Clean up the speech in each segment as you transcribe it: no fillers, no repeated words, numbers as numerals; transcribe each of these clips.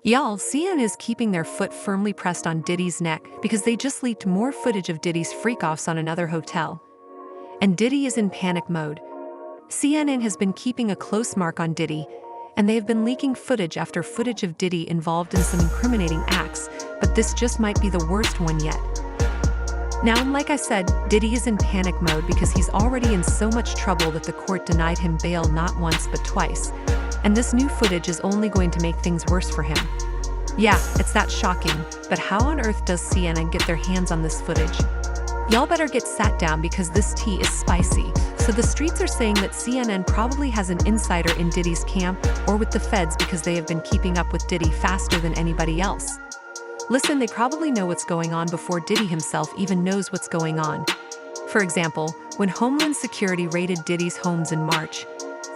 Y'all, CNN is keeping their foot firmly pressed on Diddy's neck because they just leaked more footage of Diddy's freak-offs on another hotel. And Diddy is in panic mode. CNN has been keeping a close mark on Diddy, and they have been leaking footage after footage of Diddy involved in some incriminating acts, but this just might be the worst one yet. Now, like I said, Diddy is in panic mode because he's already in so much trouble that the court denied him bail not once but twice. And this new footage is only going to make things worse for him. Yeah, it's that shocking, but how on earth does CNN get their hands on this footage? Y'all better get sat down because this tea is spicy. So the streets are saying that CNN probably has an insider in Diddy's camp or with the feds because they have been keeping up with Diddy faster than anybody else. Listen, they probably know what's going on before Diddy himself even knows what's going on. For example, when Homeland Security raided Diddy's homes in March,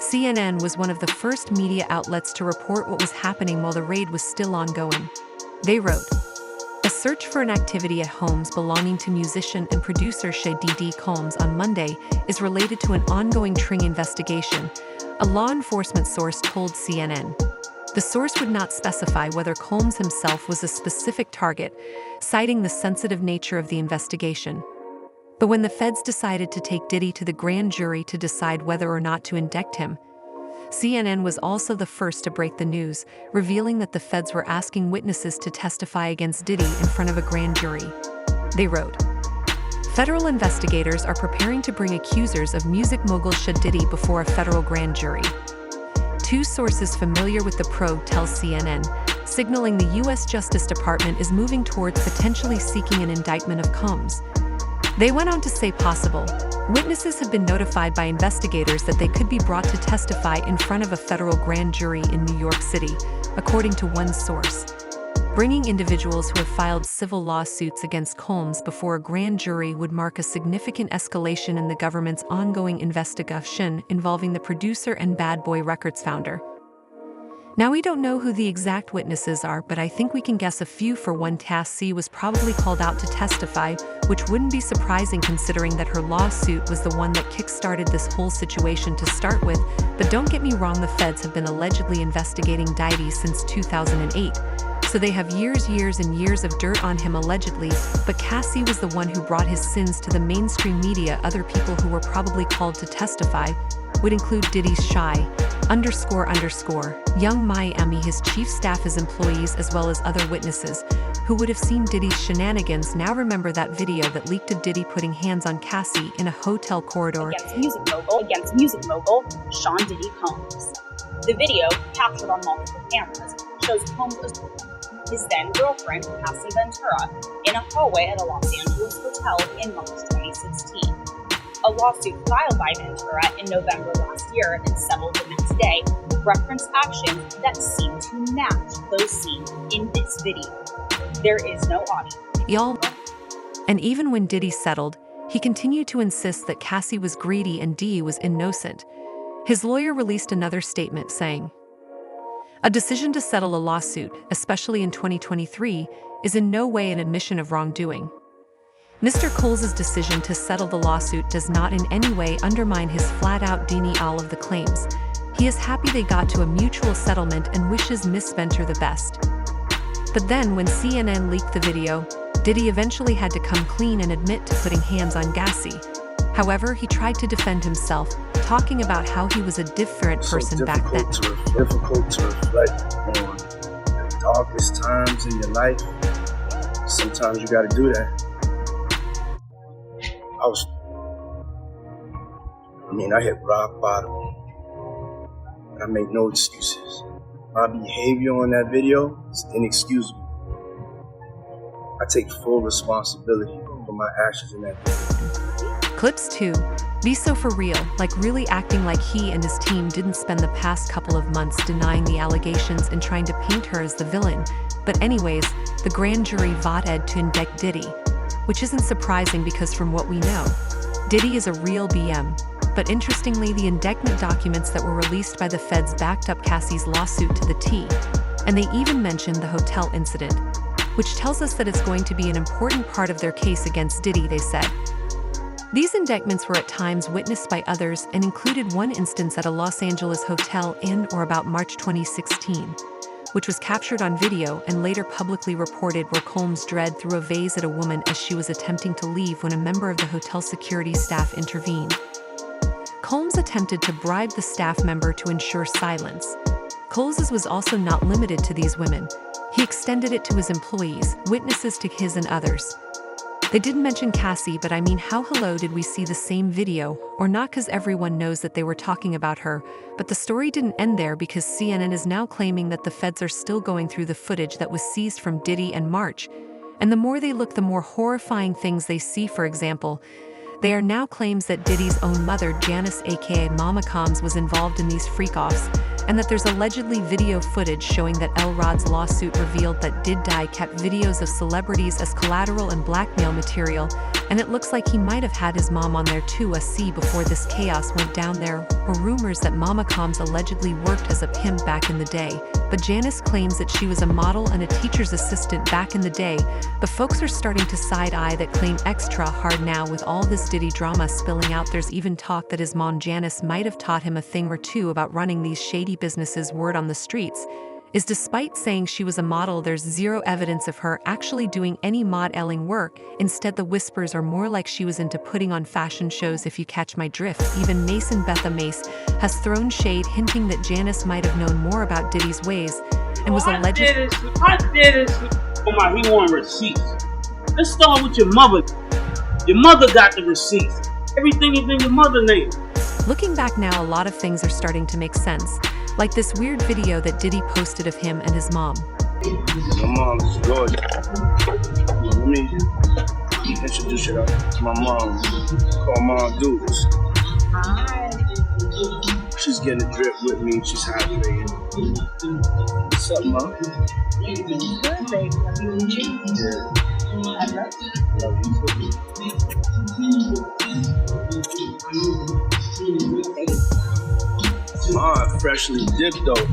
CNN was one of the first media outlets to report what was happening while the raid was still ongoing. They wrote, "A search for an activity at homes belonging to musician and producer Diddy Combs on Monday is related to an ongoing Tring investigation," a law enforcement source told CNN. The source would not specify whether Combs himself was a specific target, citing the sensitive nature of the investigation. But when the feds decided to take Diddy to the grand jury to decide whether or not to indict him, CNN was also the first to break the news, revealing that the feds were asking witnesses to testify against Diddy in front of a grand jury. They wrote, "Federal investigators are preparing to bring accusers of music mogul Diddy before a federal grand jury." Two sources familiar with the probe tell CNN, signaling the U.S. Justice Department is moving towards potentially seeking an indictment of Combs. They went on to say possible. Witnesses have been notified by investigators that they could be brought to testify in front of a federal grand jury in New York City, according to one source. Bringing individuals who have filed civil lawsuits against Combs before a grand jury would mark a significant escalation in the government's ongoing investigation involving the producer and Bad Boy Records founder. Now, we don't know who the exact witnesses are, but I think we can guess a few. For one, Cassie was probably called out to testify, which wouldn't be surprising considering that her lawsuit was the one that kick-started this whole situation to start with. But don't get me wrong, the feds have been allegedly investigating Diddy since 2008, so they have years and years of dirt on him allegedly, but Cassie was the one who brought his sins to the mainstream media. Other people who were probably called to testify would include Diddy's young Miami, his chief staff, his employees, as well as other witnesses who would have seen Diddy's shenanigans. Now remember that video that leaked of Diddy putting hands on Cassie in a hotel corridor against music mogul Sean Diddy Combs. The video, captured on multiple cameras, shows Combs with his then-girlfriend Cassie Ventura in a hallway at a Los Angeles hotel in March 2016. A lawsuit filed by Ventura in November last year and settled the next day referenced actions that seem to match those seen in this video. There is no audio. Y'all. And even when Diddy settled, he continued to insist that Cassie was greedy and Diddy was innocent. His lawyer released another statement saying, "A decision to settle a lawsuit, especially in 2023, is in no way an admission of wrongdoing. Mr. Coles' decision to settle the lawsuit does not in any way undermine his flat-out denial of the claims. He is happy they got to a mutual settlement and wishes Miss Ventura the best." But then when CNN leaked the video, Diddy eventually had to come clean and admit to putting hands on Cassie. However, he tried to defend himself, talking about how he was a different person back then. Difficult to reflect on the darkest times in your life. Sometimes you gotta do that. I hit rock bottom. I make no excuses. My behavior on that video is inexcusable. I take full responsibility for my actions in that video. Clips 2. Be so for real, like really acting like he and his team didn't spend the past couple of months denying the allegations and trying to paint her as the villain. But anyways, the grand jury voted to indict Diddy, which isn't surprising because from what we know, Diddy is a real BM. But interestingly, the indictment documents that were released by the feds backed up Cassie's lawsuit to the T, and they even mentioned the hotel incident, which tells us that it's going to be an important part of their case against Diddy, they said. These indictments were at times witnessed by others and included one instance at a Los Angeles hotel in or about March 2016, which was captured on video and later publicly reported, where Combs threw a vase at a woman as she was attempting to leave when a member of the hotel security staff intervened. Combs attempted to bribe the staff member to ensure silence. Coles' was also not limited to these women. He extended it to his employees, witnesses to his and others. They didn't mention Cassie, but I mean, how hello did we see the same video, or not, because everyone knows that they were talking about her. But the story didn't end there, because CNN is now claiming that the feds are still going through the footage that was seized from Diddy and March. And the more they look, the more horrifying things they see. For example, there are now claims that Diddy's own mother, Janice aka Mama Combs, was involved in these freak-offs, and that there's allegedly video footage showing that L. Rod's lawsuit revealed that Diddy kept videos of celebrities as collateral and blackmail material, and it looks like he might have had his mom on there too. Before this chaos went down, there were rumors that Mama Combs allegedly worked as a pimp back in the day, but Janice claims that she was a model and a teacher's assistant back in the day. But folks are starting to side-eye that claim extra hard now with all this Diddy drama spilling out. There's even talk that his mom Janice might have taught him a thing or two about running these shady businesses. Word on the streets is, despite saying she was a model, there's zero evidence of her actually doing any modeling work. Instead, the whispers are more like she was into putting on fashion shows, if you catch my drift. Even Mason Betha Mace has thrown shade, hinting that Janice might have known more about Diddy's ways and was alleged. I did it. He want receipts. Let's start with your mother. Your mother got the receipts. Everything is in your mother's name. Looking back now, a lot of things are starting to make sense, like this weird video that Diddy posted of him and his mom. My mom is gorgeous. Let me introduce you to my mom. Call Mom Dukes. Hi. She's getting a drip with me. She's hydrating. What's up, Mom? Good, baby. Love you and you. Yeah. I love you. Love you too. Mom, freshly dipped though.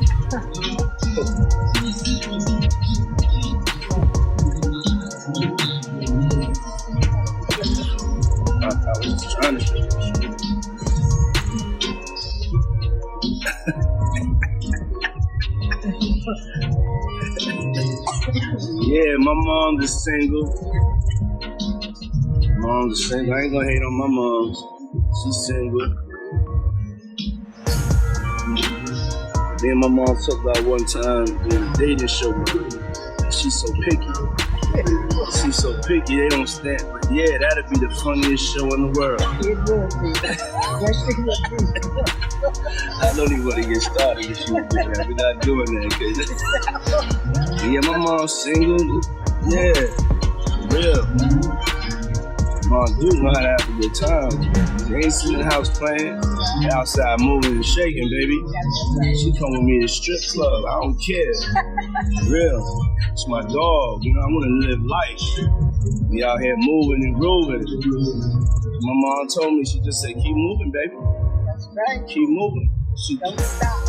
I was trying to finish. Yeah, my mom's is single. Mom's is single. I ain't gonna hate on my mom. She's single. Me and my mom talked about one time doing a dating show. She's so picky. She's so picky, they don't stand. But yeah, that'd be the funniest show in the world. It would be. Yes, it would be. I don't even want to get started if she would do that. We're not doing that. Cause yeah, my mom's single. Yeah, for real. Mom do know how to have a good time. They ain't sitting in the house playing. They outside moving and shaking, baby. She come with me to the strip club. I don't care. For real. It's my dog. You know, I want to live life. Be out here moving and grooving. My mom told me, she just said, keep moving, baby. That's right. Keep moving. She Don't stop.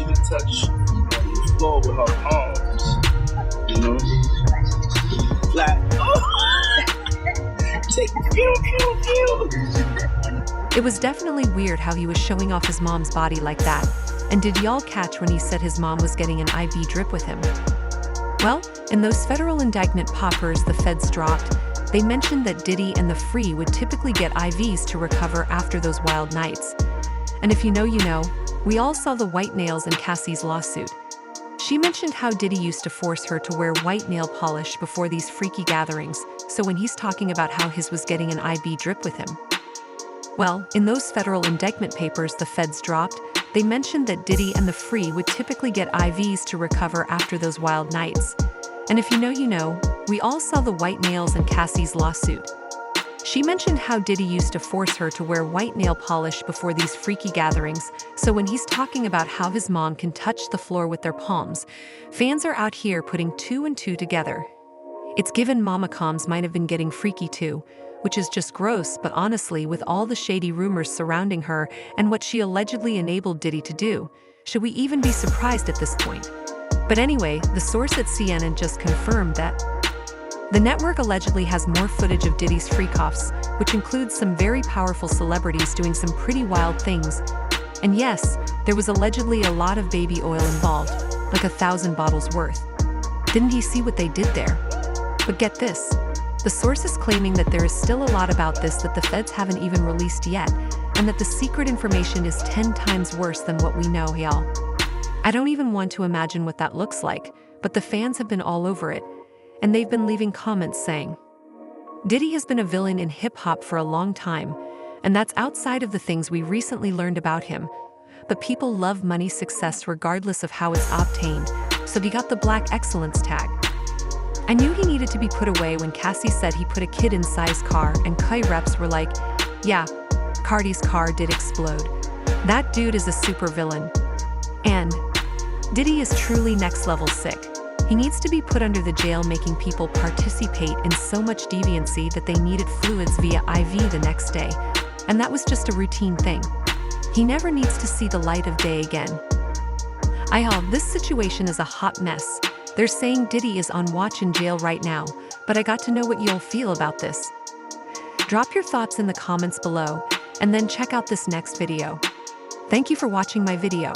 can touch the floor with her palms. You know? Flat. Oh! Take pew, pew, pew. It was definitely weird how he was showing off his mom's body like that. And did y'all catch when he said his mom was getting an IV drip with him? Well, in those federal indictment poppers the feds dropped, they mentioned that Diddy and the Free would typically get IVs to recover after those wild nights. And if you know, you know, we all saw the white nails in Cassie's lawsuit. She mentioned how Diddy used to force her to wear white nail polish before these freaky gatherings, so when he's talking about how his was getting an IV drip with him. Well, in those federal indictment papers the feds dropped, they mentioned that Diddy and the Free would typically get IVs to recover after those wild nights. And if you know, you know, we all saw the white nails in Cassie's lawsuit. She mentioned how Diddy used to force her to wear white nail polish before these freaky gatherings, so when he's talking about how his mom can touch the floor with their palms, fans are out here putting two and two together. It's given Mama Combs might have been getting freaky too, which is just gross, but honestly, with all the shady rumors surrounding her and what she allegedly enabled Diddy to do, should we even be surprised at this point? But anyway, the source at CNN just confirmed that the network allegedly has more footage of Diddy's freak-offs, which includes some very powerful celebrities doing some pretty wild things. And yes, there was allegedly a lot of baby oil involved. like 1,000 bottles worth. Didn't he see what they did there? But get this. The source is claiming that there is still a lot about this that the feds haven't even released yet, and that the secret information is 10 times worse than what we know, y'all. I don't even want to imagine what that looks like, but the fans have been all over it, and they've been leaving comments saying, Diddy has been a villain in hip-hop for a long time, and that's outside of the things we recently learned about him. But people love money success regardless of how it's obtained, so he got the Black Excellence tag. I knew he needed to be put away when Cassie said he put a kid inside his car, and Kai reps were like, yeah, Cardi's car did explode. That dude is a super villain. And Diddy is truly next level sick. He needs to be put under the jail, making people participate in so much deviancy that they needed fluids via IV the next day. And that was just a routine thing. He never needs to see the light of day again. This situation is a hot mess. They're saying Diddy is on watch in jail right now, but I got to know what you'll feel about this. Drop your thoughts in the comments below, and then check out this next video. Thank you for watching my video.